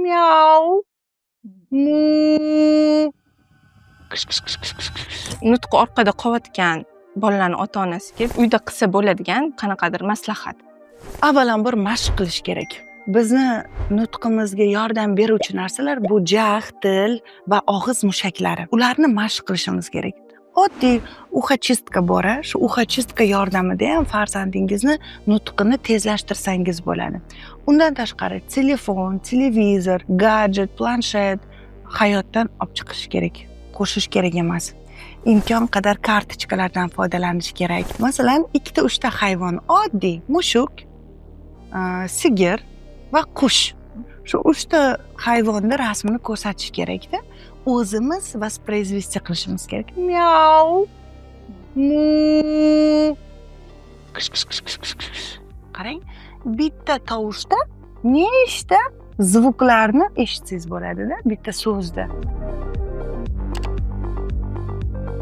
Miau. Mu. Nutqi orqada qolayotgan bolalarni ota-onasi kelib, uyda qilsa bo'ladigan qanaqadir maslahat. Avvalambor mashq qilish kerak. Bizni nutqimizga yordam beruvchi narsalar bu jag', til va og'iz mushaklari. Ularni mashq qilishimiz kerak. Oddiy uchistka bor, shu uchistka yordamida ham farzandingizni nutqini tezlashtirsangiz bo'ladi. Undan tashqari telefon, televizor, gadjet, planshet hayotdan olib chiqish kerak, qo'shish kerak emas. Imkon qadar kartochkalardan foydalanish kerak. Masalan, 2-3 ta hayvon, oddiy mushuk, sigir va qush. Shu 3 ta hayvonni rasmini ko'rsatish kerak-da. O'zimiz воспроизвести qilishimiz kerak. Miau. Mu. Qarang, bitta tovushda nechta zvuklarni eshitsangiz bo'ladi-da, bitta so'zda.